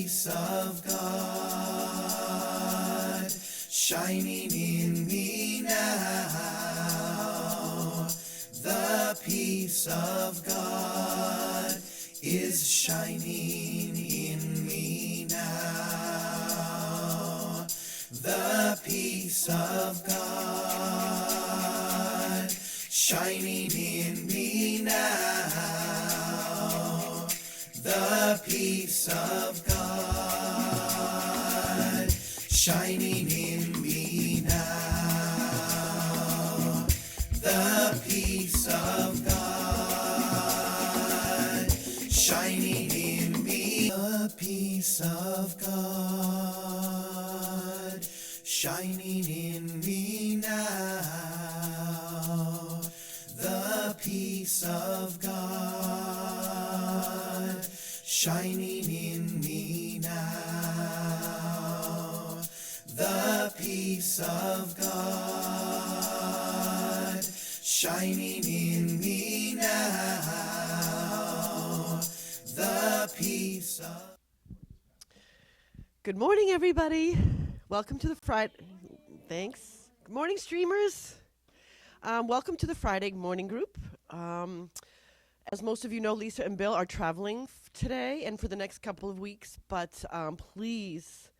peace of God shining in me now. The peace of God is shining in me now. The peace of God shining in me now. The peace of God shining in me now. The peace of God shining in me. The peace of God shining in me now. The peace of God shining in me now. The peace of God shining in me now. The peace of... Good morning, everybody. Welcome to the Friday. Thanks. Good morning, streamers. Welcome to the Friday morning group. As most of you know, Lisa and Bill are traveling today and for the next couple of weeks, but please,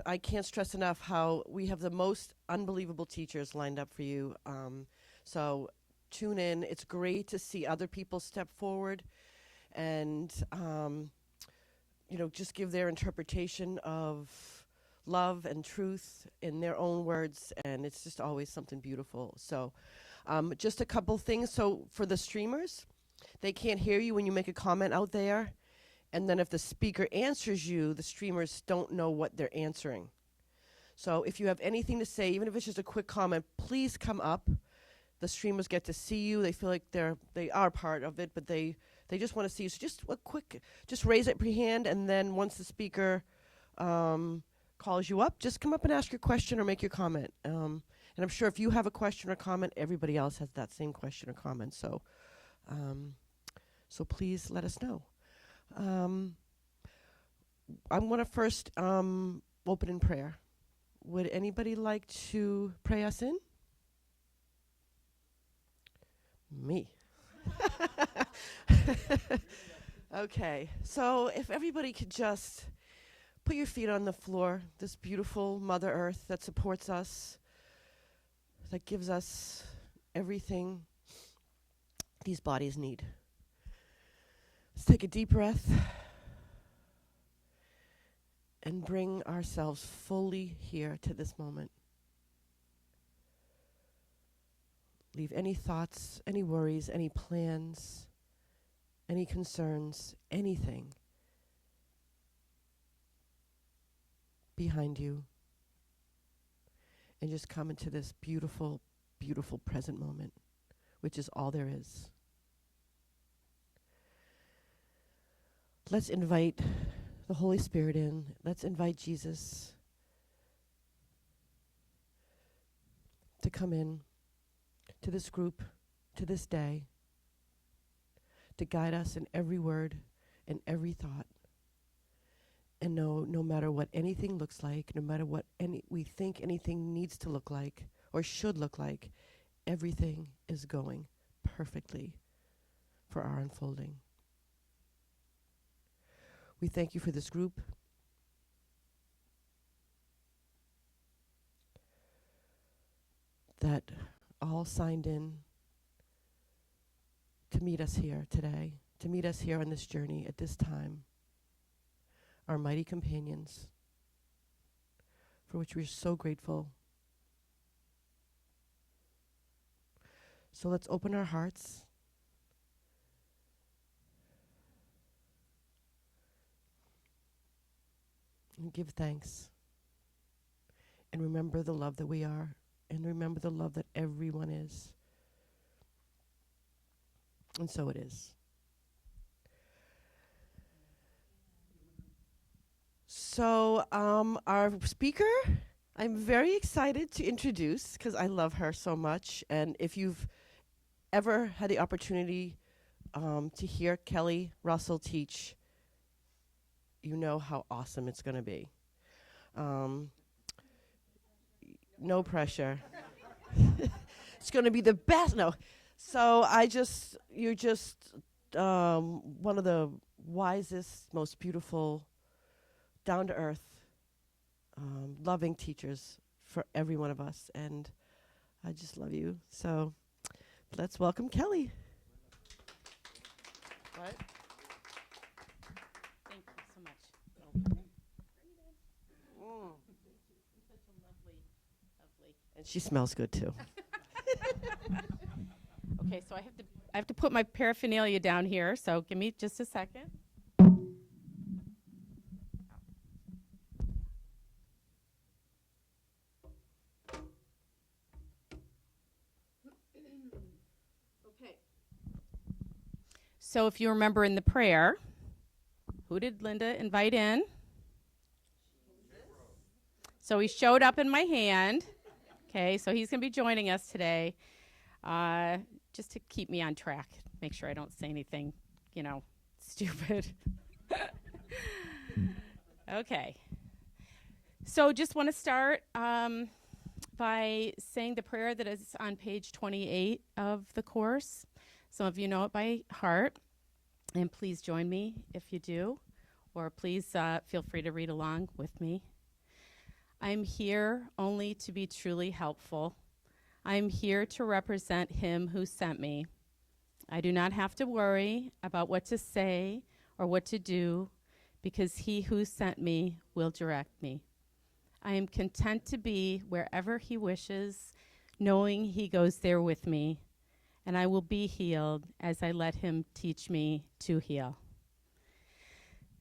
I can't stress enough how we have the most unbelievable teachers lined up for you. So tune in. It's great to see other people step forward and, just give their interpretation of love and truth in their own words, and it's just always something beautiful. So just a couple things. So for the streamers, they can't hear you when you make a comment out there, and then if the speaker answers you, the streamers don't know what they're answering. So if you have anything to say, even if it's just a quick comment, please come up. The streamers get to see you. They feel like they are part of it, but they just want to see you. So just just raise up your hand, and then once the speaker calls you up, just come up and ask your question or make your comment. And I'm sure if you have a question or comment, everybody else has that same question or comment. So please let us know. I'm going to first open in prayer. Would anybody like to pray us in? Me. Okay, so if everybody could just put your feet on the floor, this beautiful Mother Earth that supports us, that gives us everything these bodies need. Let's take a deep breath and bring ourselves fully here to this moment. Leave any thoughts, any worries, any plans, any concerns, anything behind you, and just come into this beautiful, beautiful present moment, which is all there is. Let's invite the Holy Spirit in. Let's invite Jesus to come in to this group, to this day, to guide us in every word and every thought. And no matter what anything looks like, no matter what we think anything needs to look like or should look like, everything is going perfectly for our unfolding. We thank you for this group. That all signed in to meet us here today, to meet us here on this journey at this time. Our mighty companions, for which we are so grateful. So let's open our hearts and give thanks and remember the love that we are and remember the love that everyone is. And so it is. So our speaker, I'm very excited to introduce because I love her so much. And if you've ever had the opportunity to hear Kelly Russell teach, you know how awesome it's going to be. Um, no pressure. It's going to be the best. No. So you're just one of the wisest, most beautiful, down to earth, loving teachers for every one of us. And I just love you. So let's welcome Kelly. What? Thank you so much. Such a lovely. And she smells good too. Okay, so I have to put my paraphernalia down here. So give me just a second. Okay. So if you remember in the prayer, who did Linda invite in? So he showed up in my hand. Okay, so he's going to be joining us today, just to keep me on track, make sure I don't say anything, stupid. Okay. So just want to start by saying the prayer that is on page 28 of the course. Some of you know it by heart, and please join me if you do, or please feel free to read along with me. I'm here only to be truly helpful. I'm here to represent him who sent me. I do not have to worry about what to say or what to do, because he who sent me will direct me. I am content to be wherever he wishes, knowing he goes there with me, and I will be healed as I let him teach me to heal.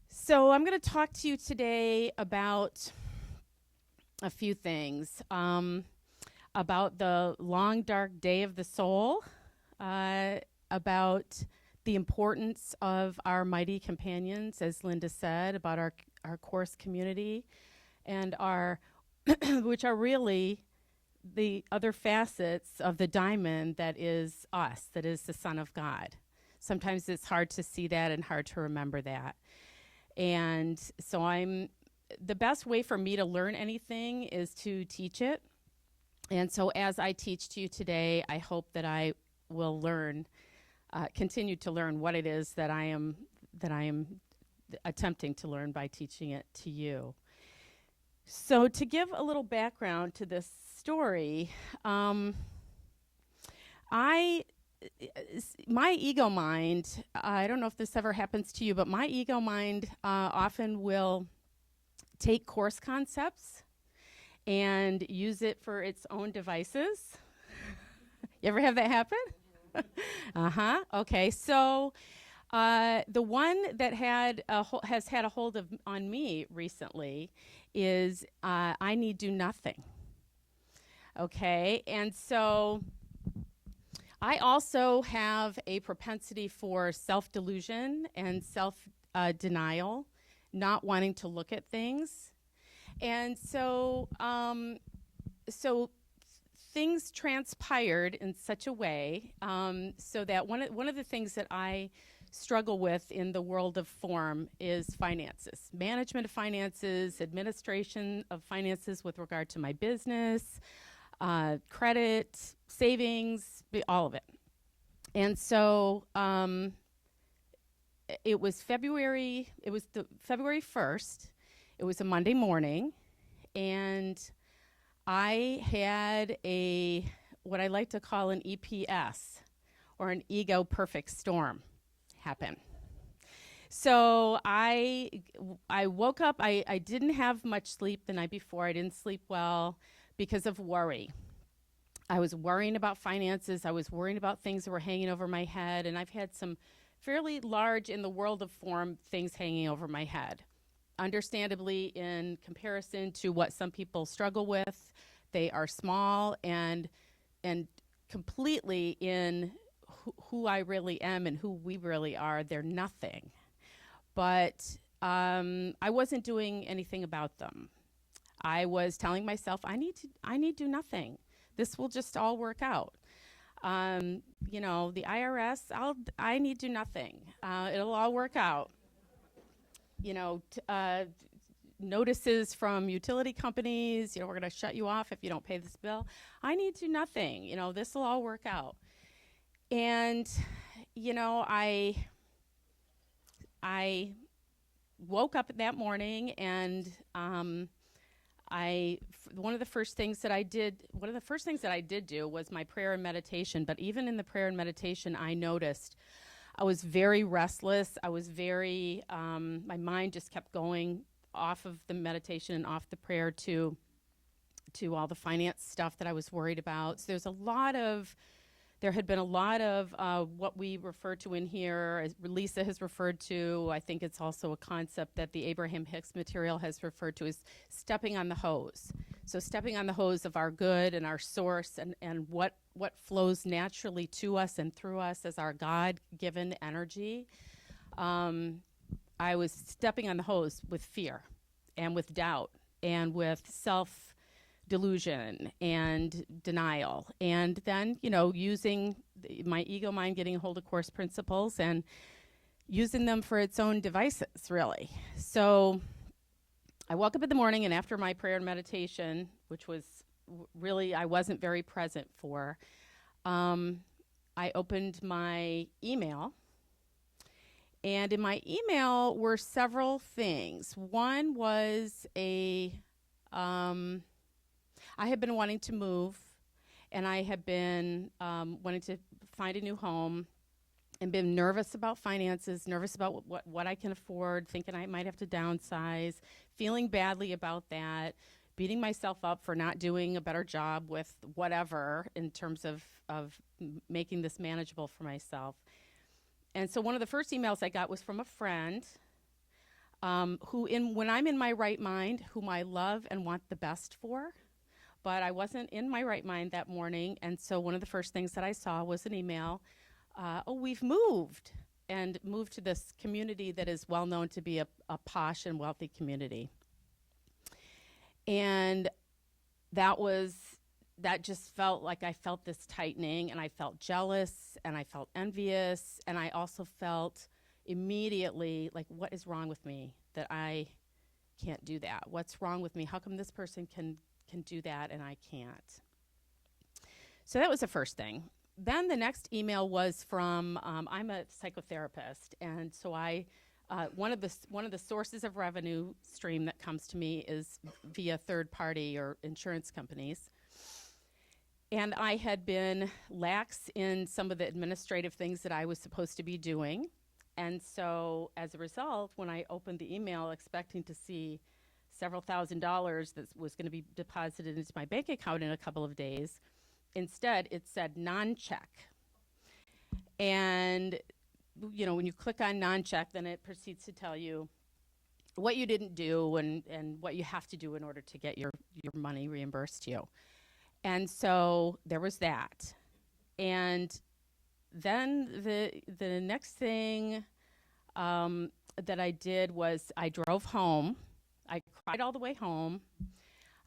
So I'm going to talk to you today about a few things, about the long, dark day of the soul, about the importance of our mighty companions, as Linda said, about our course community, and which are really the other facets of the diamond that is us, that is the Son of God. Sometimes it's hard to see that and hard to remember that. And so the best way for me to learn anything is to teach it. And so as I teach to you today, I hope that I will continue to learn what it is that I am attempting to learn by teaching it to you. So to give a little background to this story, my ego mind, I don't know if this ever happens to you, but my ego mind often will take course concepts and use it for its own devices. You ever have that happen? Okay. So the one that has had a hold on me recently is I need do nothing. Okay. And so I also have a propensity for self-delusion and self-denial, not wanting to look at things. And so things transpired in such a way so that one of the things that I struggle with in the world of form is finances, management of finances, administration of finances with regard to my business, credit, savings, all of it. And so it was the February 1st. It was a Monday morning, and I had what I like to call an EPS, or an ego perfect storm, happen. So I woke up. I didn't have much sleep the night before. I didn't sleep well because of worry. I was worrying about finances. I was worrying about things that were hanging over my head, and I've had some fairly large, in the world of form, things hanging over my head. Understandably, in comparison to what some people struggle with, they are small and completely in who I really am and who we really are. They're nothing. But I wasn't doing anything about them. I was telling myself, I need to do nothing. This will just all work out. The IRS, I need to do nothing. It'll all work out. notices from utility companies, we're going to shut you off if you don't pay this bill. I need to do nothing. This will all work out. And, I woke up that morning and one of the first things that I did do was my prayer and meditation. But even in the prayer and meditation, I noticed I was very restless. I was very, my mind just kept going off of the meditation and off the prayer to all the finance stuff that I was worried about. So there had been a lot of what we refer to in here, as Lisa has referred to. I think it's also a concept that the Abraham Hicks material has referred to as stepping on the hose. So stepping on the hose of our good and our source and what flows naturally to us and through us as our God-given energy. I was stepping on the hose with fear and with doubt and with self-delusion and denial. And then, using my ego mind, getting a hold of course principles and using them for its own devices, really. So I woke up in the morning, and after my prayer and meditation, which was really I wasn't very present for, I opened my email. And in my email were several things. One was I had been wanting to move, and I had been wanting to find a new home and been nervous about finances, nervous about what I can afford, thinking I might have to downsize, feeling badly about that, beating myself up for not doing a better job with whatever in terms of making this manageable for myself. And so one of the first emails I got was from a friend when I'm in my right mind, whom I love and want the best for, but I wasn't in my right mind that morning. And so one of the first things that I saw was an email, we've moved, and moved to this community that is well known to be a posh and wealthy community. And that just felt like I felt this tightening, and I felt jealous, and I felt envious, and I also felt immediately like, what is wrong with me that I can't do that? What's wrong with me? How come this person can do that and I can't? So that was the first thing. Then the next email was from, I'm a psychotherapist, and so one of the sources of revenue stream that comes to me is via third party or insurance companies. And I had been lax in some of the administrative things that I was supposed to be doing. And so as a result, when I opened the email expecting to see several $1,000s that was going to be deposited into my bank account in a couple of days, instead it said non-check. And when you click on non-check, then it proceeds to tell you what you didn't do and what you have to do in order to get your money reimbursed to you. And so there was that. And then the next thing that I did was I drove home. I cried all the way home.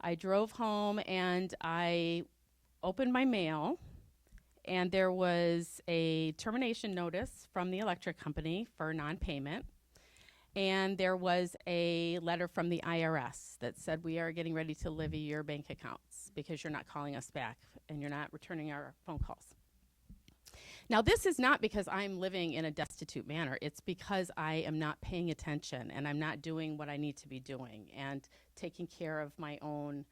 I drove home and I opened my mail, and there was a termination notice from the electric company for non-payment. And there was a letter from the IRS that said, we are getting ready to levy your bank accounts because you're not calling us back and you're not returning our phone calls. Now, this is not because I'm living in a destitute manner. It's because I am not paying attention and I'm not doing what I need to be doing and taking care of my own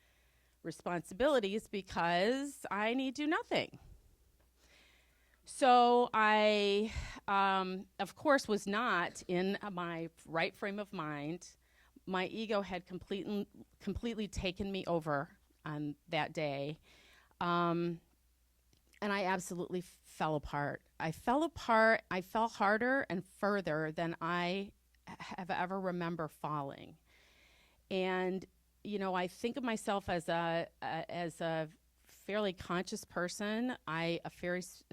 responsibilities because I need to do nothing. So I, of course, was not in my right frame of mind. My ego had completely taken me over on that day. And I absolutely fell apart. I fell harder and further than I have ever remember falling. And, I think of myself as a fairly conscious person. A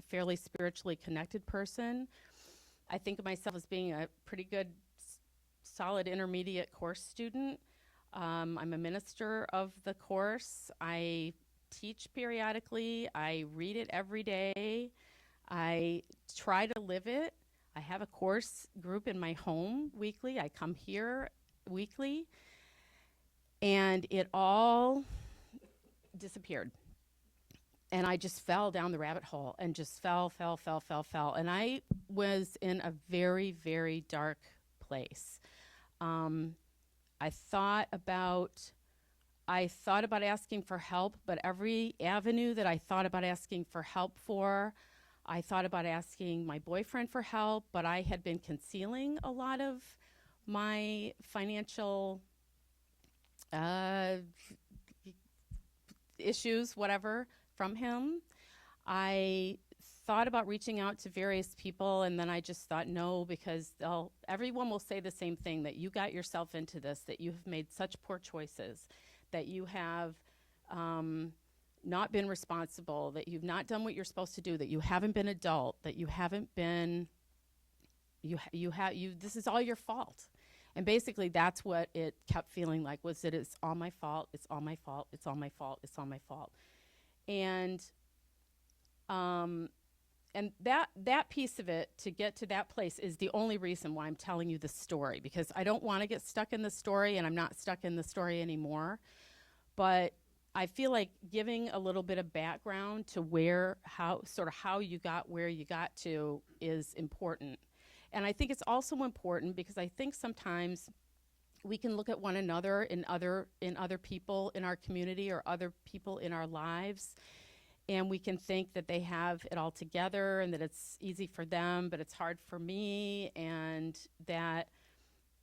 fairly spiritually connected person. I think of myself as being a pretty good, solid intermediate course student. I'm a minister of the course. I teach periodically. I read it every day. I try to live it. I have a course group in my home weekly. I come here weekly, and it all disappeared. And I just fell down the rabbit hole and just fell. And I was in a very, very dark place. I thought about asking for help, but every avenue that I thought about asking for help for, I thought about asking my boyfriend for help, but I had been concealing a lot of my financial issues, whatever, from him. I thought about reaching out to various people, and then I just thought no, because everyone will say the same thing, that you got yourself into this, that you have made such poor choices, that you have not been responsible, that you've not done what you're supposed to do, that you haven't been adult, that you haven't been, this is all your fault. And basically that's what it kept feeling like, was that it's all my fault, it's all my fault, it's all my fault, it's all my fault. And that piece of it, to get to that place, is the only reason why I'm telling you the story, because I don't want to get stuck in the story, and I'm not stuck in the story anymore. But I feel like giving a little bit of background to how you got where you got to is important. And I think it's also important because I think sometimes we can look at one another in other people in our community or other people in our lives, and we can think that they have it all together and that it's easy for them, but it's hard for me. And that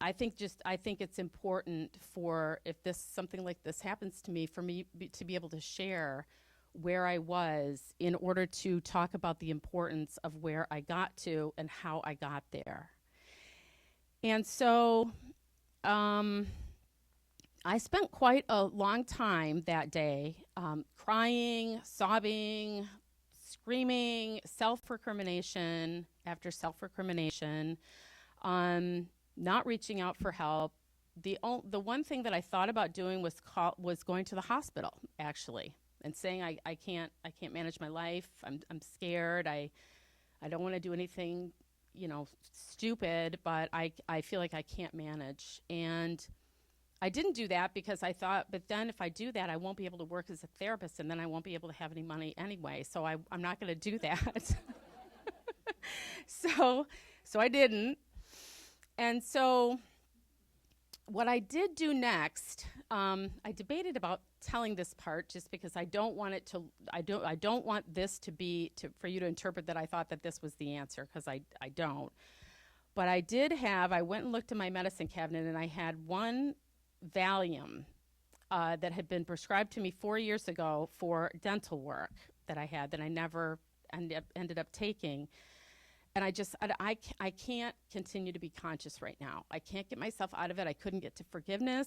I think it's important for, if something like this happens to me, for me to be able to share where I was, in order to talk about the importance of where I got to and how I got there. And so I spent quite a long time that day crying, sobbing, screaming, self-recrimination after self-recrimination, not reaching out for help. The one thing that I thought about doing was going to the hospital, actually, and saying I can't manage my life. I'm scared. I don't want to do anything, stupid, but I feel like I can't manage. And I didn't do that because I thought, but then if I do that, I won't be able to work as a therapist, and then I won't be able to have any money anyway. So I'm not going to do that. So I didn't. And so what I did do next, I debated about telling this part, just because I don't want this to be for you to interpret that I thought that this was the answer, because I don't. But I went and looked in my medicine cabinet, and I had one Valium that had been prescribed to me 4 years ago for dental work that I never ended up taking. And I can't continue to be conscious right now. I can't get myself out of it. I couldn't get to forgiveness.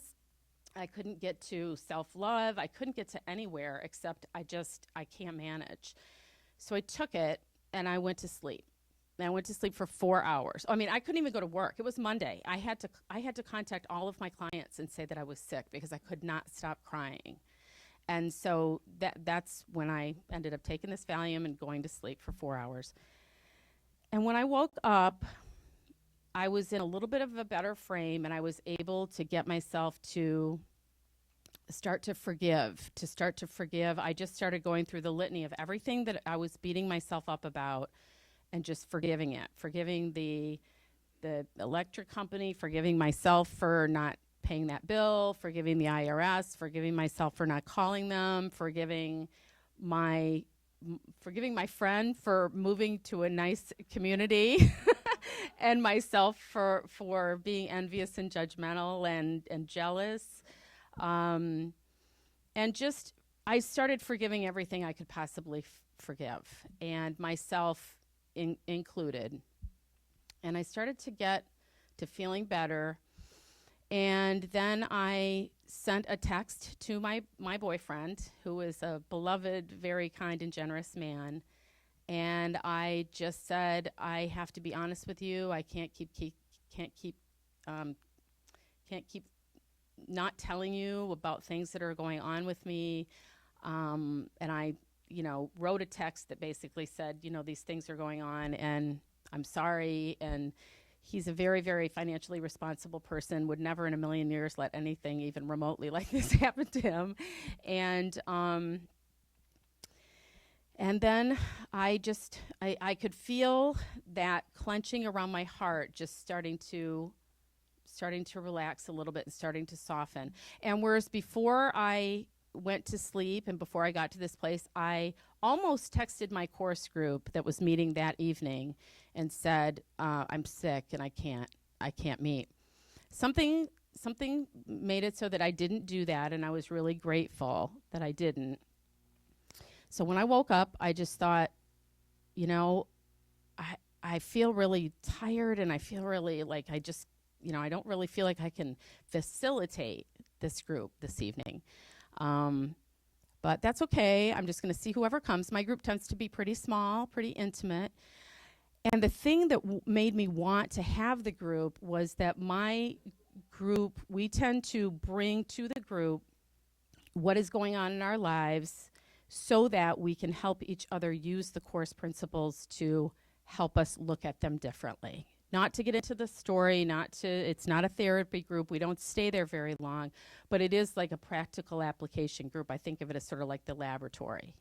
I couldn't get to self-love. I couldn't get to anywhere except I can't manage. So I took it and I went to sleep. And I went to sleep for 4 hours. I mean, I couldn't even go to work. It was Monday. I had to contact all of my clients and say that I was sick because I could not stop crying. And so that's when I ended up taking this Valium and going to sleep for 4 hours. And when I woke up, I was in a little bit of a better frame, and I was able to get myself to start to forgive. I just started going through the litany of everything that I was beating myself up about, and just forgiving it. Forgiving the electric company, forgiving myself for not paying that bill, forgiving the IRS, forgiving myself for not calling them, forgiving my friend for moving to a nice community and myself for being envious and judgmental and jealous. And just, I started forgiving everything I could possibly forgive, and myself included. And I started to get to feeling better. And then I sent a text to my boyfriend, who is a beloved, very kind and generous man. And I just said, I have to be honest with you. I can't keep not telling you about things that are going on with me. And I, wrote a text that basically said, these things are going on, and I'm sorry. And he's a very, very financially responsible person, would never in a million years let anything even remotely like this happen to him. And then I could feel that clenching around my heart just starting to relax a little bit and starting to soften. And whereas before I went to sleep and before I got to this place, I almost texted my course group that was meeting that evening and said, I'm sick and I can't meet. Something made it so that I didn't do that, and I was really grateful that I didn't. So when I woke up, I just thought, I feel really tired, and I feel really like I don't really feel like I can facilitate this group this evening. But that's okay. I'm just going to see whoever comes. My group tends to be pretty small, pretty intimate. And the thing that made me want to have the group was that my group, we tend to bring to the group what is going on in our lives so that we can help each other use the course principles to help us look at them differently. Not to get into the story, it's not a therapy group. We don't stay there very long, but it is like a practical application group. I think of it as sort of like the laboratory,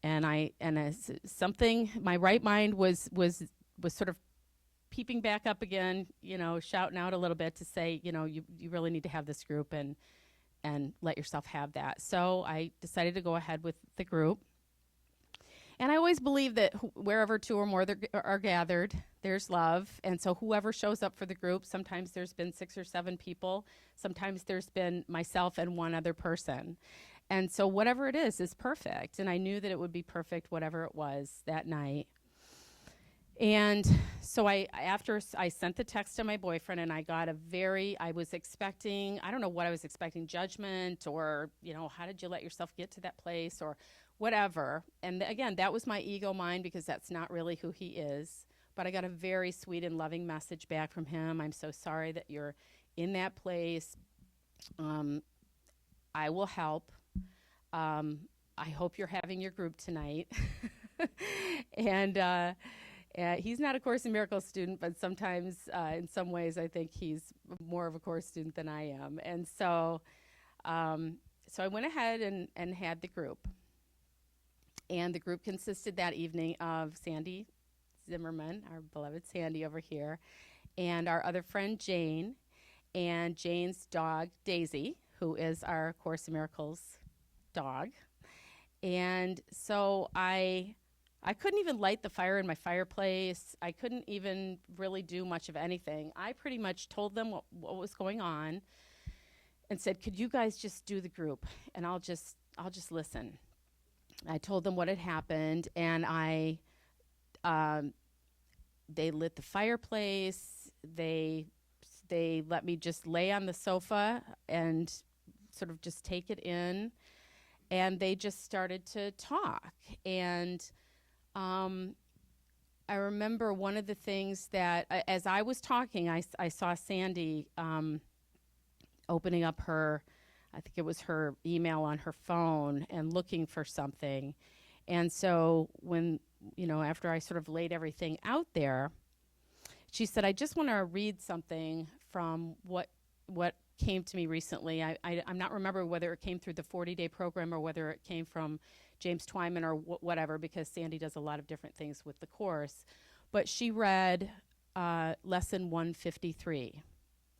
And as something, my right mind was sort of peeping back up again, shouting out a little bit to say, you really need to have this group and let yourself have that. So I decided to go ahead with the group. And I always believe that wherever two or more are gathered, there's love. And so whoever shows up for the group, sometimes there's been 6 or 7 people. Sometimes there's been myself and one other person. And so whatever it is perfect. And I knew that it would be perfect, whatever it was that night. And so after I sent the text to my boyfriend, and I was expecting, I don't know what I was expecting, judgment or, how did you let yourself get to that place or whatever. And again, that was my ego mind because that's not really who he is. But I got a very sweet and loving message back from him. I'm so sorry that you're in that place. I will help. I hope you're having your group tonight. And he's not a Course in Miracles student, but sometimes, in some ways, I think he's more of a course student than I am. And so I went ahead and had the group. And the group consisted that evening of Sandy Zimmerman, our beloved Sandy over here, and our other friend Jane, and Jane's dog Daisy, who is our Course in Miracles dog. And so I couldn't even light the fire in my fireplace. I couldn't even really do much of anything. I pretty much told them what was going on and said, could you guys just do the group and I'll just listen. I told them what had happened, and they lit the fireplace. They let me just lay on the sofa and sort of just take it in, and they just started to talk. And I remember one of the things that, as I was talking, I saw Sandy opening up I think it was her email on her phone and looking for something. And so when, after I sort of laid everything out there, she said, I just want to read something from what came to me recently. I'm not remembering whether it came through the 40-day program or whether it came from James Twyman or whatever, because Sandy does a lot of different things with the course. But she read lesson 153,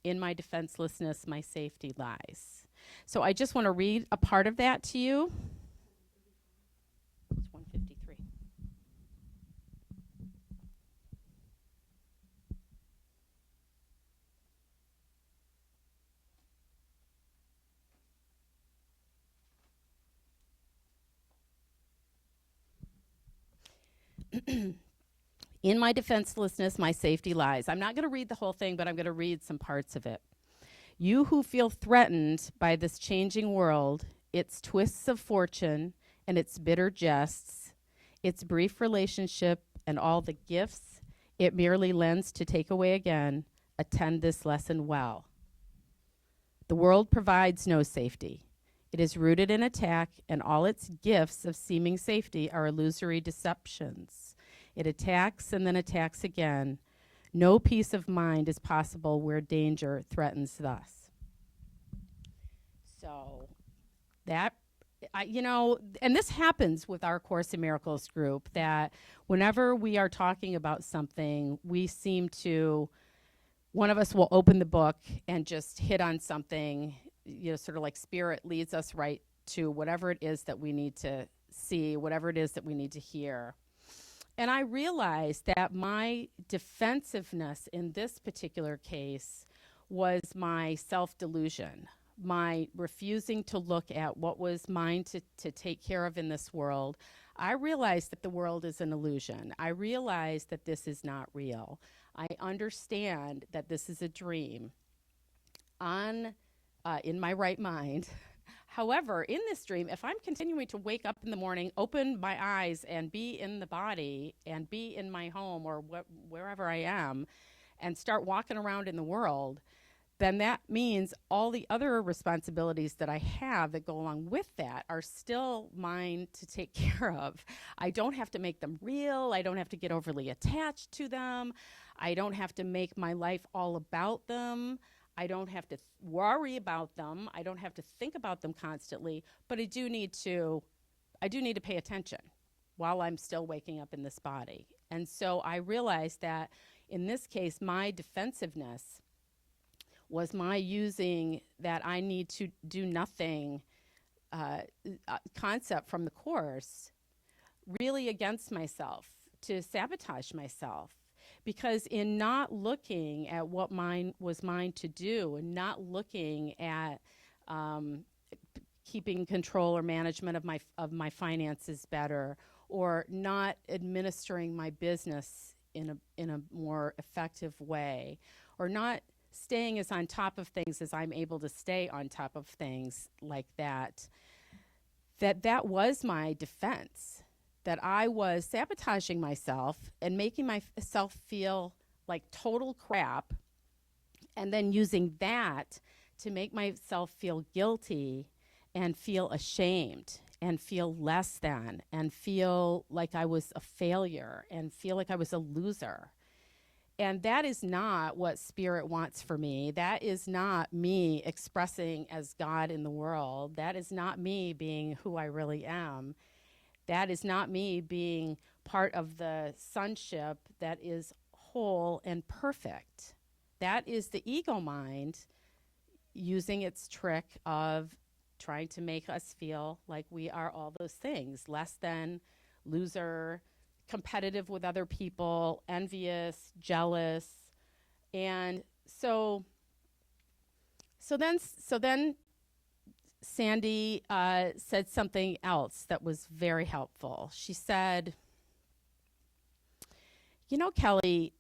In My Defenselessness, My Safety Lies. So I just want to read a part of that to you. It's 153. In my defenselessness, my safety lies. I'm not going to read the whole thing, but I'm going to read some parts of it. You who feel threatened by this changing world, its twists of fortune and its bitter jests, its brief relationship and all the gifts it merely lends to take away again, attend this lesson well. The world provides no safety. It is rooted in attack, and all its gifts of seeming safety are illusory deceptions. It attacks and then attacks again. No peace of mind is possible where danger threatens thus. So that, and this happens with our Course in Miracles group, that whenever we are talking about something, we seem to, one of us will open the book and just hit on something, sort of like Spirit leads us right to whatever it is that we need to see, whatever it is that we need to hear. And I realized that my defensiveness in this particular case was my self-delusion, my refusing to look at what was mine to take care of in this world. I realized that the world is an illusion. I realized that this is not real. I understand that this is a dream in my right mind. However, in this dream, if I'm continuing to wake up in the morning, open my eyes, and be in the body, and be in my home or wherever I am, and start walking around in the world, then that means all the other responsibilities that I have that go along with that are still mine to take care of. I don't have to make them real. I don't have to get overly attached to them. I don't have to make my life all about them. I don't have to worry about them. I don't have to think about them constantly, but I do need to pay attention while I'm still waking up in this body. And so I realized that in this case, my defensiveness was my using that I need to do nothing concept from the Course really against myself, to sabotage myself. Because in not looking at what was mine to do, and not looking at keeping control or management of my finances better, or not administering my business in a more effective way, or not staying as on top of things as I'm able to stay on top of things like that, that was my defense. That I was sabotaging myself and making myself feel like total crap, and then using that to make myself feel guilty and feel ashamed and feel less than and feel like I was a failure and feel like I was a loser. And that is not what Spirit wants for me. That is not me expressing as God in the world. That is not me being who I really am. That is not me being part of the sonship that is whole and perfect. That is the ego mind using its trick of trying to make us feel like we are all those things: less than, loser, competitive with other people, envious, jealous. And so then Sandy said something else that was very helpful. She said, Kelly,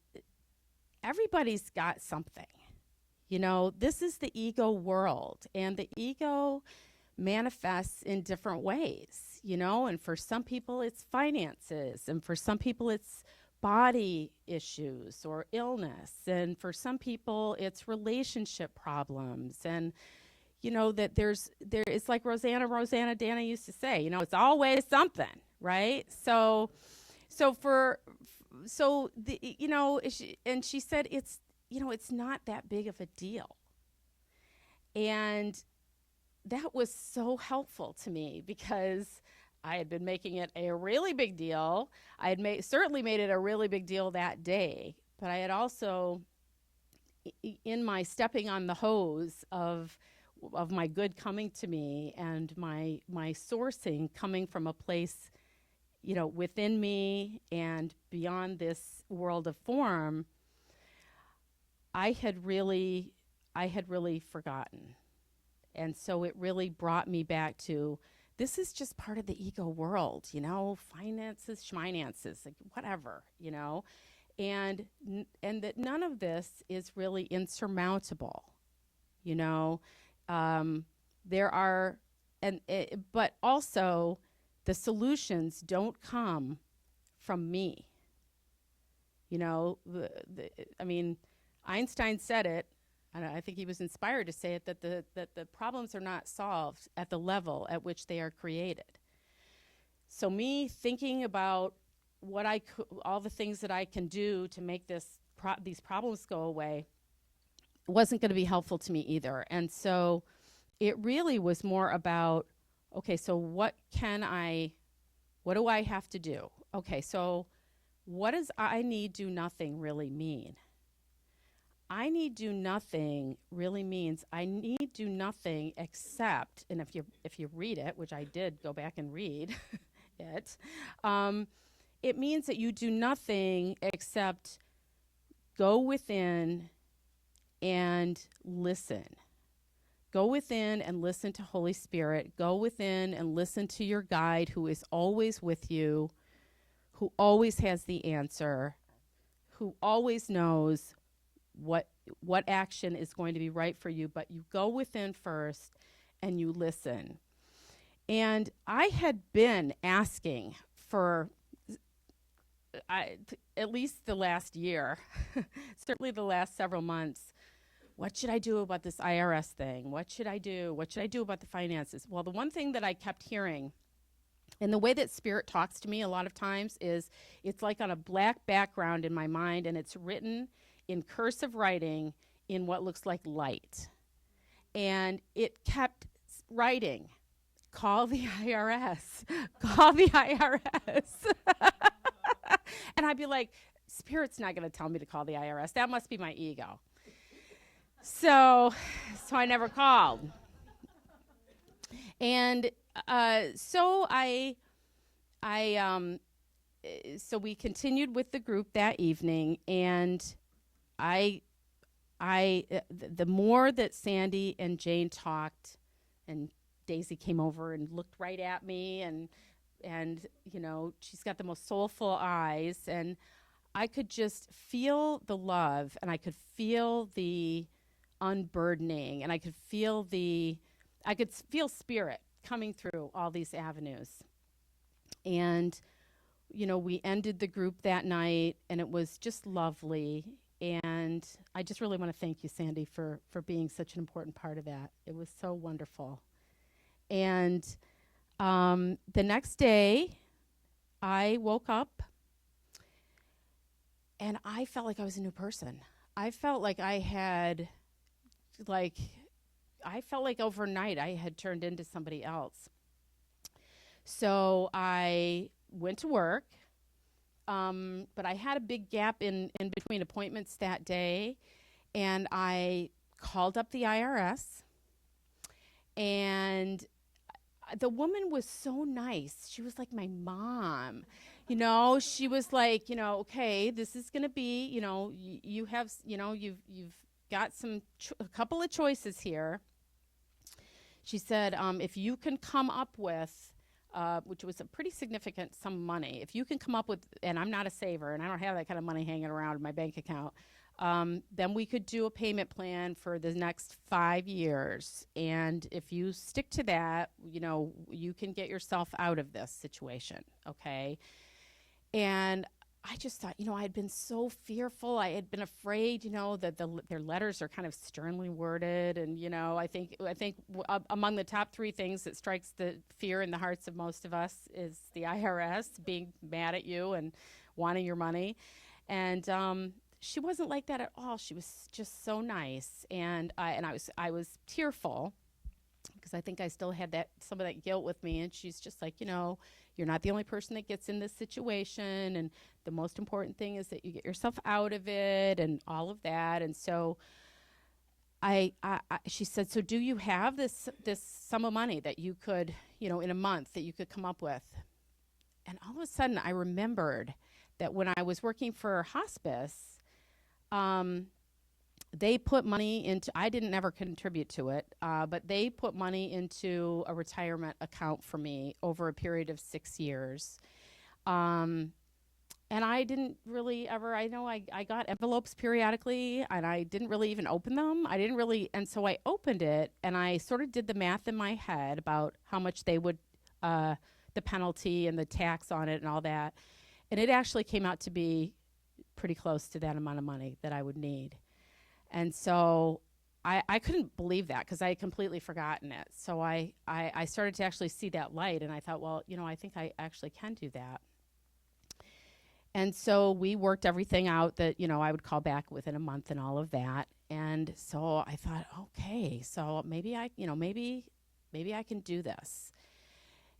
everybody's got something. This is the ego world, and the ego manifests in different ways, and for some people it's finances, and for some people it's body issues or illness, and for some people it's relationship problems, and that it's like Rosanna Dana used to say, it's always something, right? So she said it's not that big of a deal. And that was so helpful to me, because I had been making it a really big deal. I had certainly made it a really big deal that day, but I had also, in my stepping on the hose of my good coming to me, and my sourcing coming from a place, within me and beyond this world of form, I had really forgotten. And so it really brought me back to, this is just part of the ego world, finances, schminances, like whatever, and that none of this is really insurmountable, there are, but also the solutions don't come from me. Einstein said it, and I think he was inspired to say it, that the problems are not solved at the level at which they are created. So me thinking about all the things that I can do to make these problems go away wasn't going to be helpful to me either. And so it really was more about, okay, so what do I have to do? Okay, so what does I need do nothing really mean? I need do nothing really means I need do nothing except, and if you read it, which I did go back and read it, it means that you do nothing except go within and listen. Go within and listen to Holy Spirit. Go within and listen to your guide who is always with you, who always has the answer, who always knows what action is going to be right for you, but you go within first and you listen. And I had been asking for at least the last year, certainly the last several months, what should I do about this IRS thing? What should I do? What should I do about the finances? Well, the one thing that I kept hearing, and the way that Spirit talks to me a lot of times, is it's like on a black background in my mind, and it's written in cursive writing in what looks like light. And it kept writing, call the IRS, call the IRS. And I'd be like, Spirit's not going to tell me to call the IRS. That must be my ego. So I never called. And so we continued with the group that evening, and the more that Sandy and Jane talked, and Daisy came over and looked right at me, and you know, she's got the most soulful eyes, and I could just feel the love, and I could feel the unburdening, and I could feel Spirit coming through all these avenues. And you know, we ended the group that night, and it was just lovely. And I just really want to thank you, Sandy, for being such an important part of that. It was so wonderful. And the next day, I woke up, and I felt like I was a new person. I felt like overnight I had turned into somebody else. So I went to work, but I had a big gap in between appointments that day, and I called up the IRS, and the woman was so nice. She was like my mom. You know, she was like, you know, okay, this is going to be, you know, you have, you know, you've got a couple of choices here. She said, if you can come up with, which was a pretty significant sum of money, if you can come up with, and I'm not a saver, and I don't have that kind of money hanging around in my bank account, then we could do a payment plan for the next 5 years. And if you stick to that, you know, you can get yourself out of this situation, okay? And I just thought, you know, I had been so fearful. I had been afraid, you know, that their letters are kind of sternly worded. And, you know, I think among the top 3 things that strikes the fear in the hearts of most of us is the IRS being mad at you and wanting your money. And she wasn't like that at all. She was just so nice. And I was tearful because I think I still had some of that guilt with me. And she's just like, you know, you're not the only person that gets in this situation, and the most important thing is that you get yourself out of it and all of that. And so she said, so do you have this sum of money that you could, you know, in a month that you could come up with? And all of a sudden I remembered that when I was working for hospice, they put money into, I didn't ever contribute to it, but they put money into a retirement account for me over a period of 6 years. And I didn't really ever, I know I got envelopes periodically, and I didn't really even open them. And so I opened it, and I sort of did the math in my head about how much they would, the penalty and the tax on it and all that. And it actually came out to be pretty close to that amount of money that I would need. And so I couldn't believe that because I had completely forgotten it. So I started to actually see that light, and I thought, well, you know, I think I actually can do that. And so we worked everything out that, I would call back within a month and all of that. And so I thought, okay, so maybe maybe I can do this.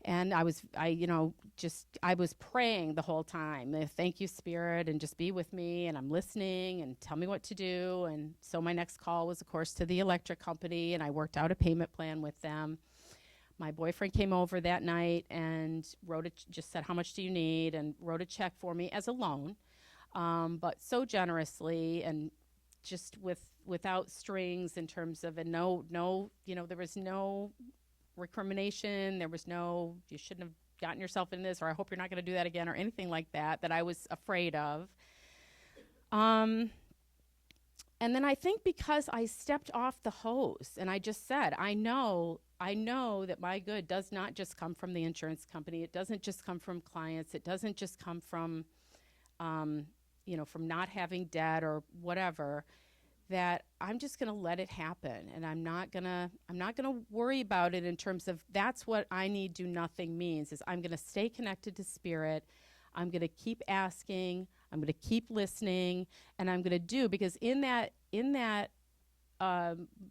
And I was praying the whole time. Thank you, Spirit, and just be with me. And I'm listening and tell me what to do. And so my next call was, of course, to the electric company, and I worked out a payment plan with them. My boyfriend came over that night and just said, how much do you need? And wrote a check for me as a loan, but so generously and just without strings in terms of, and no, there was no recrimination. There was no, you shouldn't have gotten yourself in this, or I hope you're not going to do that again, or anything like that I was afraid of. And then I think because I stepped off the hose and I just said, I know that my good does not just come from the insurance company. It doesn't just come from clients. It doesn't just come from, from not having debt or whatever, that I'm just going to let it happen. And I'm not going to worry about it in terms of that's what I need do nothing means, is I'm going to stay connected to Spirit. I'm going to keep asking. I'm going to keep listening, and I'm going to do, because in that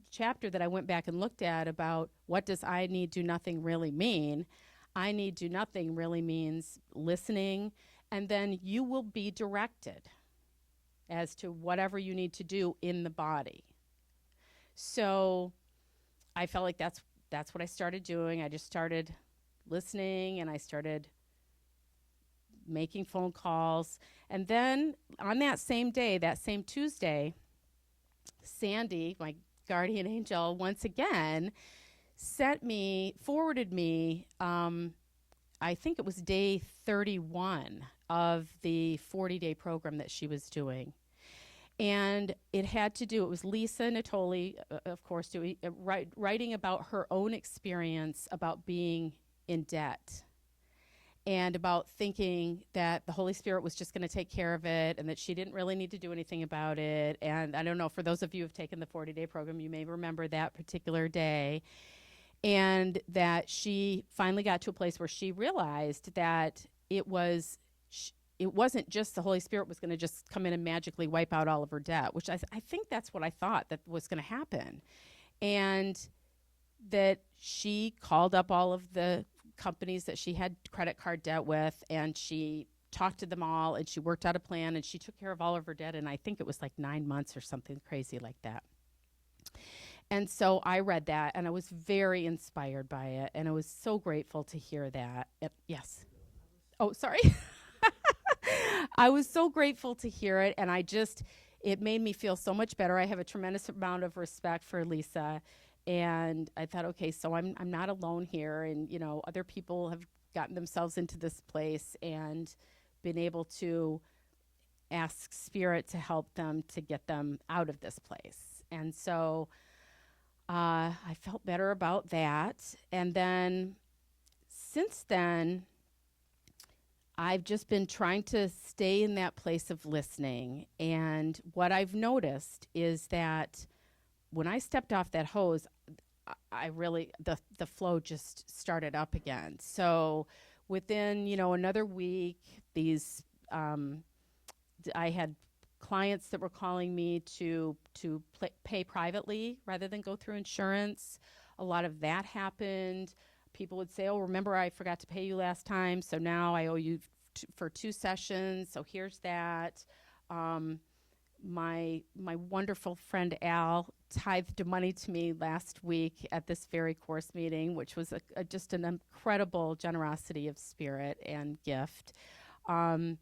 chapter that I went back and looked at about what does I need do nothing really mean, I need do nothing really means listening, and then you will be directed as to whatever you need to do in the body. So I felt like that's what I started doing. I just started listening, and I started making phone calls. And then on that same day, that same Tuesday, Sandy, my guardian angel, once again forwarded me, I think it was day 31 of the 40-day program that she was doing. And it was Lisa Natoli, of course, writing about her own experience about being in debt, and about thinking that the Holy Spirit was just going to take care of it, and that she didn't really need to do anything about it. And I don't know, for those of you who have taken the 40-day program, you may remember that particular day. And that she finally got to a place where she realized that it wasn't just the Holy Spirit was going to just come in and magically wipe out all of her debt, which I think that's what I thought that was going to happen. And that she called up all of the companies that she had credit card debt with, and she talked to them all, and she worked out a plan, and she took care of all of her debt, and I think it was like 9 months or something crazy like that. And so I read that, and I was very inspired by it, and I was so grateful to hear that. Yes. Oh, sorry. I was so grateful to hear it, and it made me feel so much better. I have a tremendous amount of respect for Lisa. And I thought, okay, so I'm not alone here, and other people have gotten themselves into this place and been able to ask Spirit to help them to get them out of this place. And so I felt better about that. And then since then, I've just been trying to stay in that place of listening. And what I've noticed is that when I stepped off that hose, I really, the flow just started up again. So within, another week, I had clients that were calling me to pay privately rather than go through insurance. A lot of that happened. People would say, oh, remember I forgot to pay you last time, so now I owe you for 2 sessions, so here's that. My wonderful friend Al tithed money to me last week at this very course meeting, which was just an incredible generosity of spirit and gift. And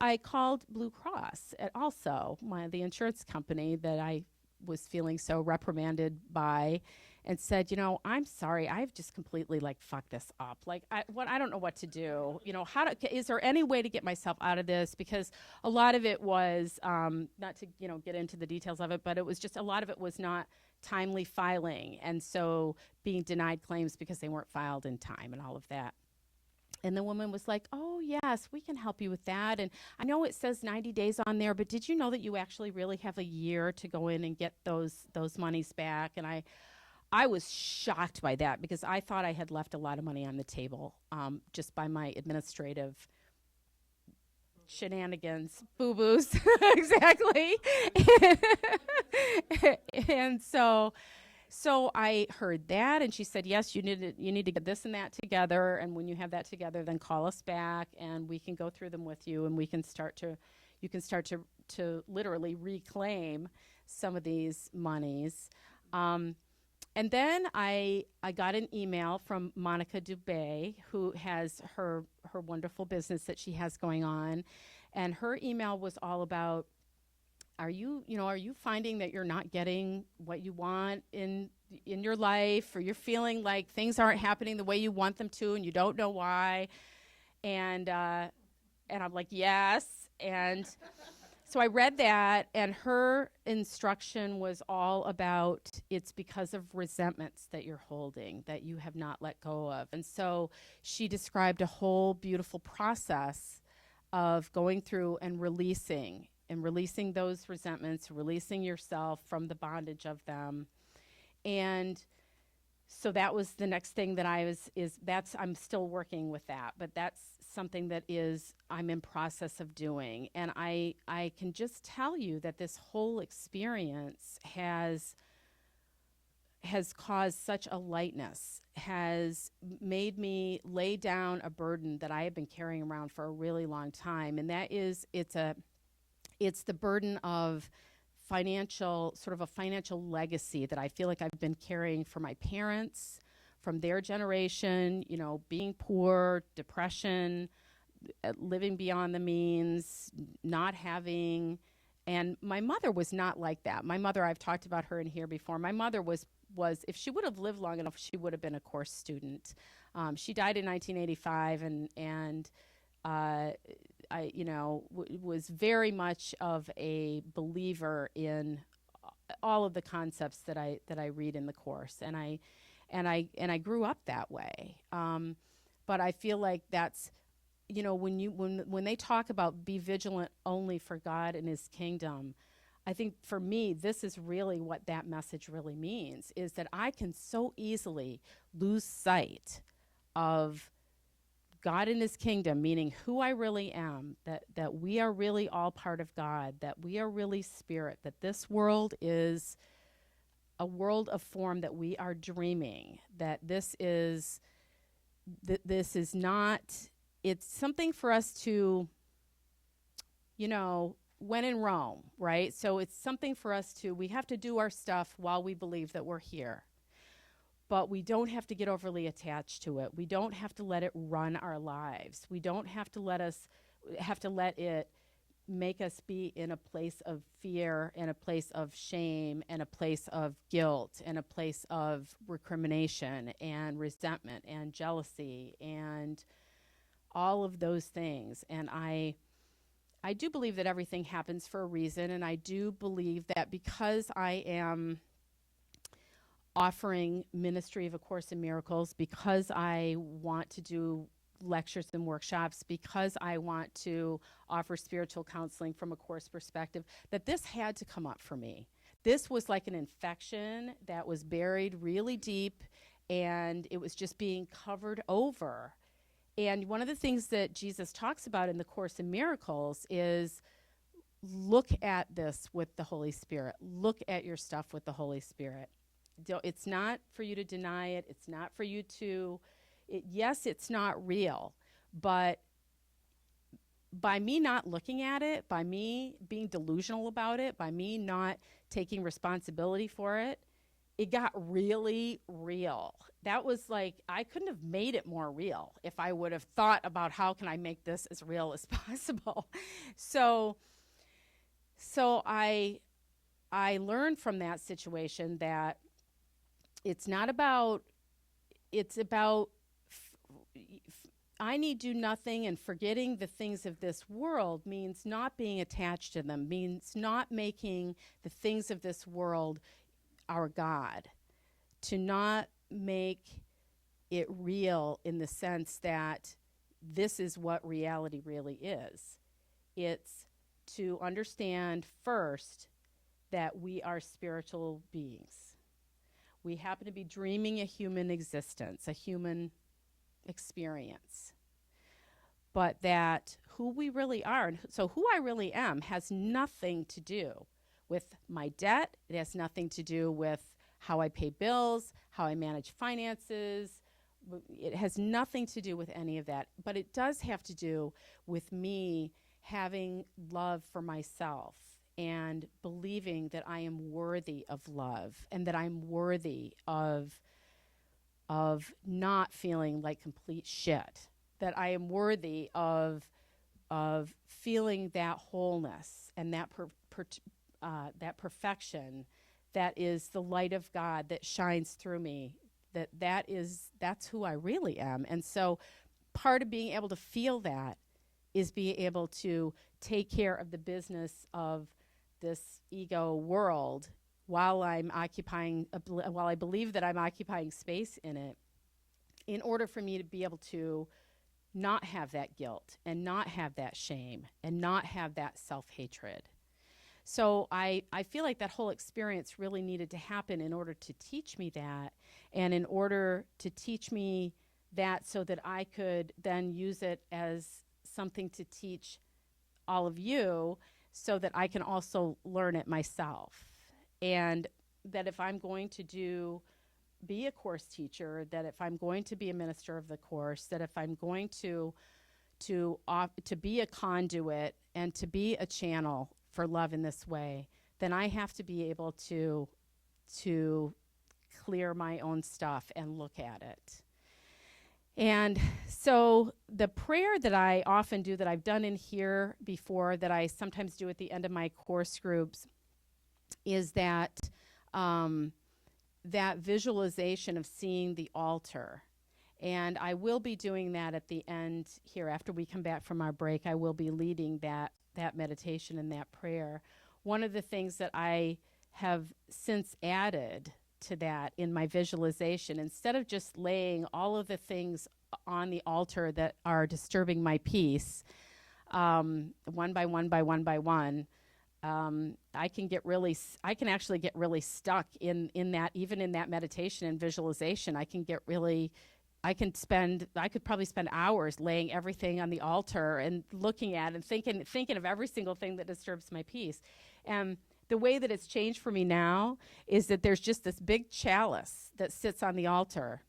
I called Blue Cross, also the insurance company that I was feeling so reprimanded by, and said, I'm sorry, I've just completely fucked this up. I don't know what to do. Is there any way to get myself out of this? Because a lot of it was, not to, get into the details of it, but it was just, a lot of it was not timely filing. And so being denied claims because they weren't filed in time and all of that. And the woman was like, oh, yes, we can help you with that. And I know it says 90 days on there, but did you know that you actually really have a year to go in and get those monies back? And I was shocked by that, because I thought I had left a lot of money on the table just by my administrative shenanigans, boo-boos, exactly. And so I heard that, and she said, yes, you need to get this and that together, and when you have that together, then call us back, and we can go through them with you, and you can start to literally reclaim some of these monies. And then I got an email from Monica Dubé, who has her wonderful business that she has going on, and her email was all about, are you finding that you're not getting what you want in your life, or you're feeling like things aren't happening the way you want them to and you don't know why? And I'm like, yes. And so I read that, and her instruction was all about, it's because of resentments that you're holding that you have not let go of. And so she described a whole beautiful process of going through and releasing those resentments, releasing yourself from the bondage of them. And so that was the next thing that I'm still working with that, but that's something that I'm in process of doing. And I can just tell you that this whole experience has caused such a lightness, has made me lay down a burden that I have been carrying around for a really long time. And that is, it's the burden of a financial legacy that I feel like I've been carrying for my parents, from their generation, being poor, depression, living beyond the means, not having. And my mother was not like that. My mother, I've talked about her in here before. My mother was if she would have lived long enough, she would have been a course student. She died in 1985, and I was very much of a believer in all of the concepts that I read in the course, and I grew up that way. But I feel like that's, when they talk about be vigilant only for God and His kingdom, I think for me, this is really what that message really means, is that I can so easily lose sight of God and His kingdom, meaning who I really am, that we are really all part of God, that we are really spirit, that this world is a world of form that we are dreaming, that this is not, it's something for us to, when in Rome, right? So it's something for us we have to do our stuff while we believe that we're here. But we don't have to get overly attached to it. We don't have to let it run our lives. We don't have to let it make us be in a place of fear, and a place of shame, and a place of guilt, and a place of recrimination and resentment and jealousy and all of those things. And I do believe that everything happens for a reason, and I do believe that because I am offering ministry of A Course in Miracles, because I want to do lectures and workshops, because I want to offer spiritual counseling from a Course perspective, that this had to come up for me. This was like an infection that was buried really deep, and it was just being covered over. And one of the things that Jesus talks about in the Course in Miracles is, look at this with the Holy Spirit. Look at your stuff with the Holy Spirit. It's not for you to deny it. It's not for you to, yes, it's not real. But by me not looking at it, by me being delusional about it, by me not taking responsibility for it, it got really real. That was like, I couldn't have made it more real if I would have thought about how can I make this as real as possible. So I learned from that situation that it's about I need do nothing, and forgetting the things of this world means not being attached to them, means not making the things of this world our God, to not make it real in the sense that this is what reality really is. It's to understand first that we are spiritual beings. We happen to be dreaming a human existence, a human experience. but that who we really are, and so who I really am, has nothing to do with my debt. It has nothing to do with how I pay bills, how I manage finances. It has nothing to do with any of that, but it does have to do with me having love for myself and believing that I am worthy of love and that I'm worthy of not feeling like complete shit, that I am worthy of feeling that wholeness and that that perfection that is the light of God that shines through me. That's who I really am. And so part of being able to feel that is being able to take care of the business of this ego world while I'm occupying, while I believe that I'm occupying space in it, in order for me to be able to not have that guilt and not have that shame and not have that self-hatred. So I feel like that whole experience really needed to happen in order to teach me that, and in order to teach me that so that I could then use it as something to teach all of you so that I can also learn it myself. And that if I'm going to be a course teacher, that if I'm going to be a minister of the course, that if I'm going to be a conduit and to be a channel for love in this way, then I have to be able to clear my own stuff and look at it. And so the prayer that I often do, that I've done in here before, that I sometimes do at the end of my course groups, is that that visualization of seeing the altar. And I will be doing that at the end here after we come back from our break. I will be leading that meditation and that prayer. One of the things that I have since added to that in my visualization, instead of just laying all of the things on the altar that are disturbing my peace, one by one by one by one, I can actually get really stuck in that, even in that meditation and visualization. I could probably spend hours laying everything on the altar and looking at and thinking of every single thing that disturbs my peace. And the way that it's changed for me now is that there's just this big chalice that sits on the altar,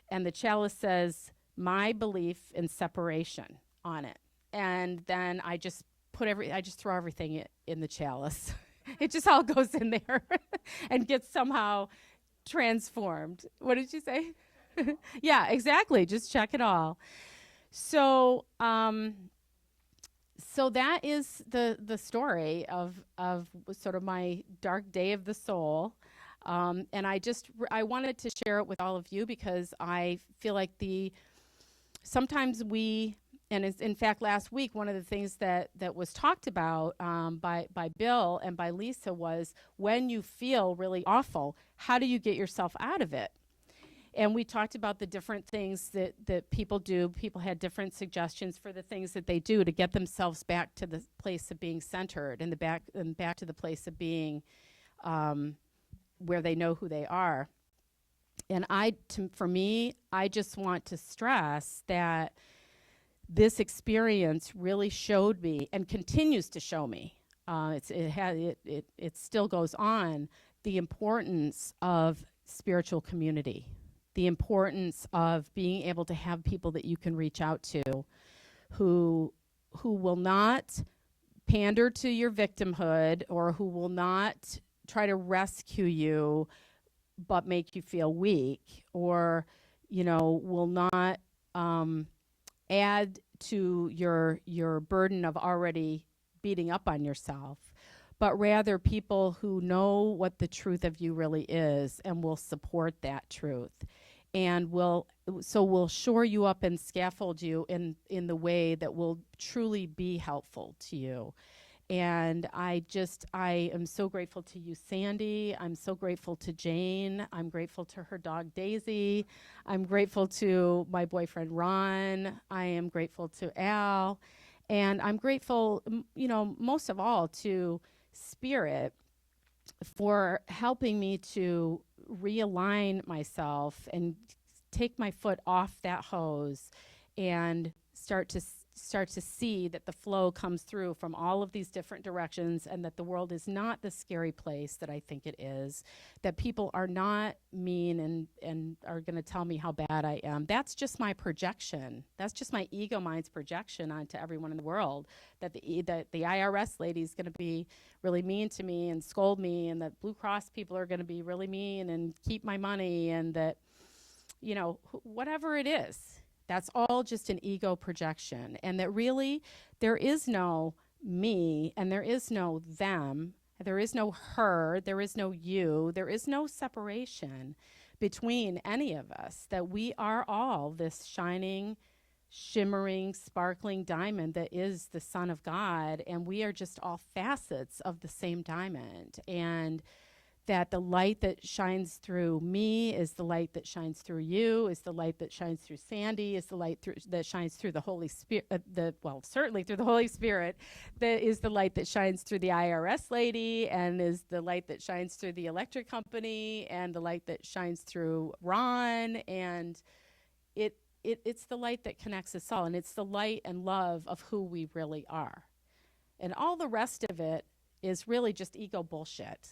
and the chalice says my belief in separation on it. And then I just throw everything in the chalice. It just all goes in there and gets somehow transformed. What did you say? Yeah, exactly. Just check it all. So, so that is the story of sort of my dark day of the soul. And I wanted to share it with all of you because I feel like sometimes and in fact, last week, one of the things that was talked about by Bill and by Lisa was, when you feel really awful, how do you get yourself out of it? And we talked about the different things that people do. People had different suggestions for the things that they do to get themselves back to the place of being centered and back to the place of being where they know who they are. And for me, I just want to stress that this experience really showed me and continues to show me. It still goes on, the importance of spiritual community, the importance of being able to have people that you can reach out to who will not pander to your victimhood, or who will not try to rescue you but make you feel weak, or will not add to your burden of already beating up on yourself, but rather people who know what the truth of you really is and will support that truth, and will shore you up and scaffold you in the way that will truly be helpful to you. And I am so grateful to you, Sandy. I'm so grateful to Jane. I'm grateful to her dog, Daisy. I'm grateful to my boyfriend, Ron. I am grateful to Al. And I'm grateful, most of all, to Spirit for helping me to realign myself and take my foot off that hose and start start to see that the flow comes through from all of these different directions, and that the world is not the scary place that I think it is, that people are not mean and are going to tell me how bad I am. That's just my projection. That's just my ego mind's projection onto everyone in the world, that the IRS lady is going to be really mean to me and scold me, and that Blue Cross people are going to be really mean and keep my money, and that, you know, whatever it is. That's all just an ego projection, and that really there is no me and there is no them, there is no her, there is no you, there is no separation between any of us, that we are all this shining, shimmering, sparkling diamond that is the Son of God, and we are just all facets of the same diamond, and that the light that shines through me is the light that shines through you, is the light that shines through Sandy, is the light that shines through the Holy Spirit, certainly through the Holy Spirit, that is the light that shines through the IRS lady, and is the light that shines through the electric company, and the light that shines through Ron, and it's the light that connects us all, and it's the light and love of who we really are. And all the rest of it is really just ego bullshit.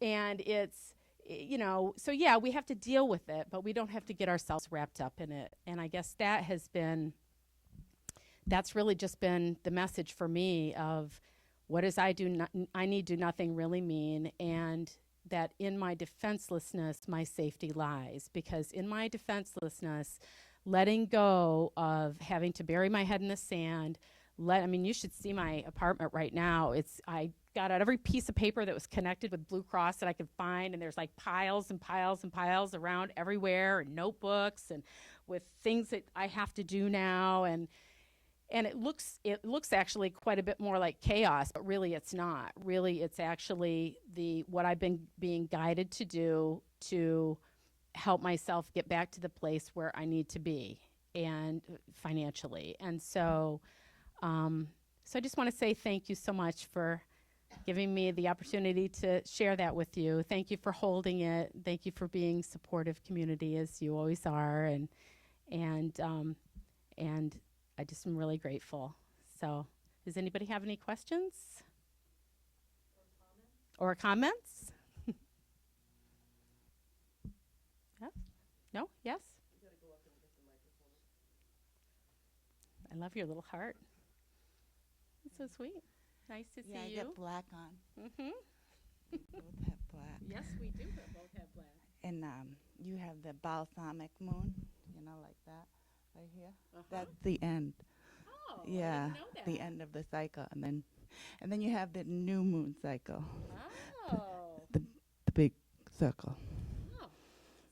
And it's, you know, so yeah, we have to deal with it, but we don't have to get ourselves wrapped up in it. And I guess that's really just been the message for me of what does I need do nothing really mean, and that in my defenselessness, my safety lies. Because in my defenselessness, letting go of having to bury my head in the sand, you should see my apartment right now. I got out every piece of paper that was connected with Blue Cross that I could find, and there's like piles and piles and piles around everywhere, and notebooks, and with things that I have to do now, and it looks actually quite a bit more like chaos, but really it's not. Really, it's actually what I've been being guided to do to help myself get back to the place where I need to be, and financially. And so I just want to say thank you so much for giving me the opportunity to share that with you. Thank you for holding it. Thank you for being supportive community, as you always are, and I just am really grateful. So, does anybody have any questions or comments? Yeah? No? Yes? You gotta go up and get the microphone. I love your little heart. It's so sweet. Nice to see you. Yeah, I got black on. Mm-hmm. We both have black. Yes, we do both have black. And you have the balsamic moon, like that, right here. That's the end. Oh, Yeah, I didn't know that. the end of the cycle, and then you have the new moon cycle, Oh. the big circle. Oh.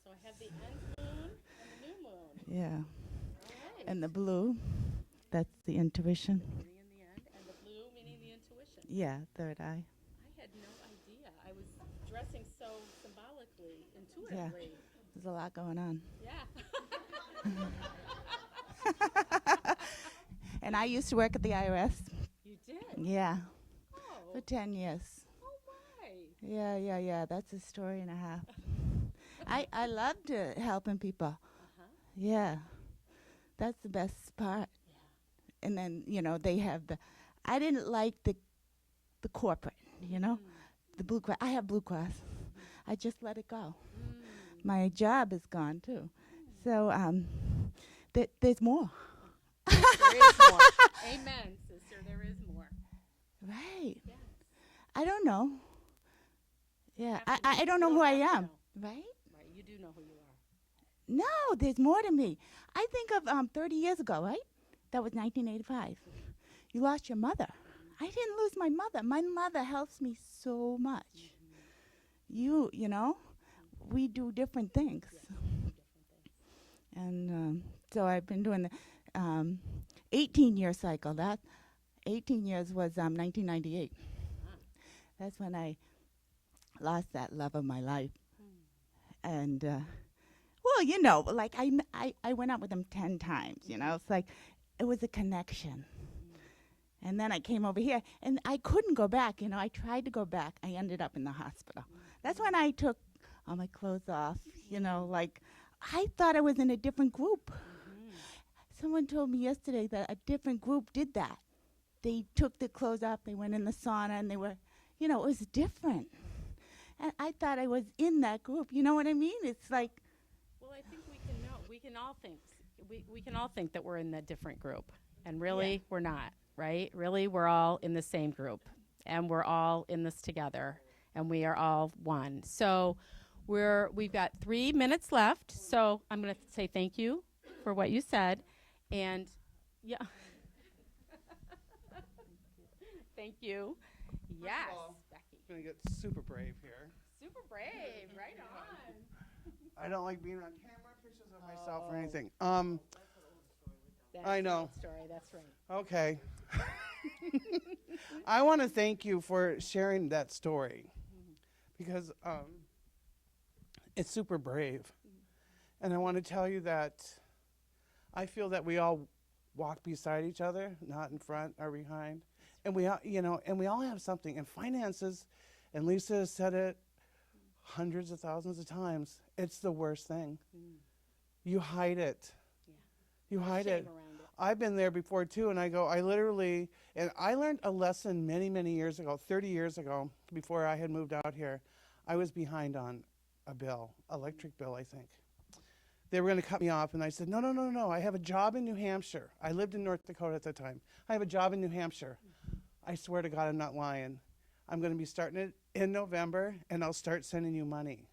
So I have the end moon and the new moon. Yeah, All right. and the blue, that's the intuition. Meaning in the end, and the blue meaning the intuition. Yeah, third eye. I had no idea. I was dressing so symbolically, Yeah, intuitively. there's a lot going on. Yeah. And I used to work at the IRS. You did? Yeah, Oh. for 10 years. Oh, my. Yeah. That's a story and a half. I loved helping people. Uh-huh. Yeah, that's the best part. Yeah. And then they have I didn't like the corporate. The Blue Cross. I have Blue Cross. I just let it go. My job is gone too. So there's more. There is more. Amen, sister. There is more. Right. Yes. I don't know. Yeah, Have to I don't know you who I have to am. know. Right? Right. You do know who you are. No, there's more to me. I think of 30 years ago, right? That was 1985. You lost your mother. I didn't lose my mother. My mother helps me so much. We do different things. Yes, different things. And so I've been doing the 18-year cycle. That 18 years was 1998. That's when I lost that love of my life. And, like I went out with him 10 times, It's like it was a connection. And then I came over here, and I couldn't go back. I tried to go back. I ended up in the hospital. That's when I took all my clothes off, like I thought I was in a different group. So someone told me yesterday that a different group did that. They took their clothes off, they went in the sauna, and they were, it was different. And I thought I was in that group. You know what I mean? It's like, Well, I think we can all think we can all think that we're in a different group, and really we're not, right? Really, we're all in the same group, and we're all in this together, and we are all one. So we've got 3 minutes left. So I'm going to say thank you for what you said, and yeah, thank you. Yes, Becky. I'm gonna get super brave here. Super brave, right on. I don't like being on camera, pictures of myself or anything. I know. Story. That's right. Okay. I want to thank you for sharing that story because it's super brave, and I want to tell you that I feel that we all walk beside each other, not in front or behind, and we all, and we all have something. And finances, and Lisa has said it hundreds of thousands of times. It's the worst thing. You hide it. Yeah. You hide Shame it. around it. I've been there before too, and I learned a lesson many, many years ago, 30 years ago, before I had moved out here. I was behind on a bill, electric bill, I think. They were going to cut me off, and I said, no, I have a job in New Hampshire. I lived in North Dakota at the time. I have a job in New Hampshire. I swear to God, I'm not lying. I'm going to be starting it in November, and I'll start sending you money.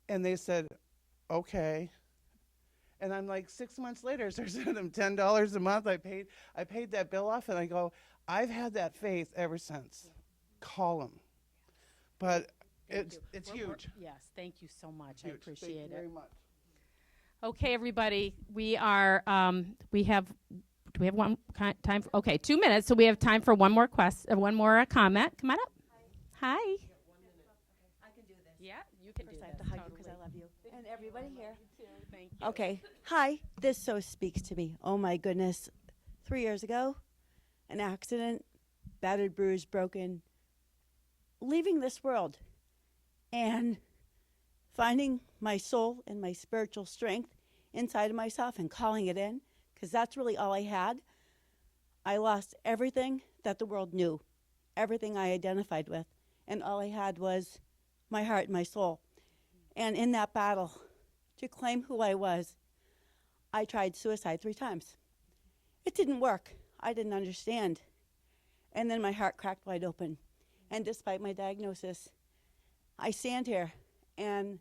And they said, okay. And I'm like, 6 months later, so I sent them $10 a month. I paid that bill off, and I go, I've had that faith ever since. Call them. But it's huge. Yes, thank you so much. I Huge. appreciate Thank you it. very much. Okay, everybody, we are, do we have time for, okay, 2 minutes, so we have time for one more comment. Come on up. Hi. I can do this. Yeah, you can First, do I have this. to hug you because totally. I love you. And everybody here. Thank you. Okay. Hi. This so speaks to me. Oh, my goodness. 3 years ago, an accident, battered, bruised, broken, leaving this world and finding my soul and my spiritual strength inside of myself and calling it in, because that's really all I had. I lost everything that the world knew, everything I identified with, and all I had was my heart and my soul. And in that battle, to claim who I was, I tried suicide 3 times. It didn't work. I didn't understand. And then my heart cracked wide open. And despite my diagnosis, I stand here and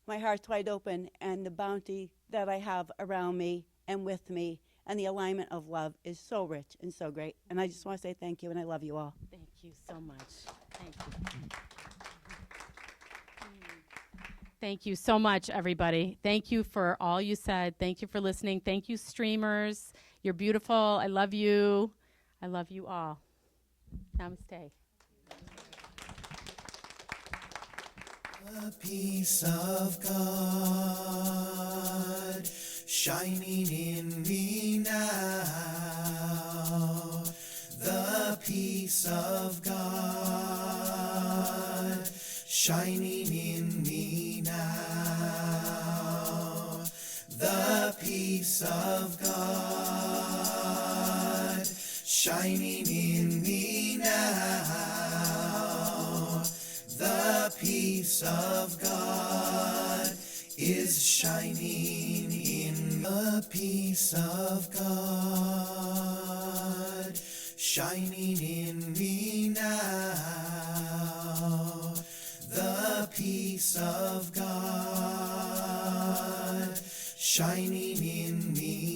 my heart's wide open, and the bounty that I have around me and with me and the alignment of love is so rich and so great. And I just want to say thank you, and I love you all. Thank you so much. Thank you. Thank you so much, everybody. Thank you for all you said. Thank you for listening. Thank you, streamers. You're beautiful. I love you. I love you all. Namaste. The peace of God shining in me now. The peace of God shining in me now. The peace of God shining in me now. The peace of God is shining in the peace of God shining in me now. The peace of God shining in me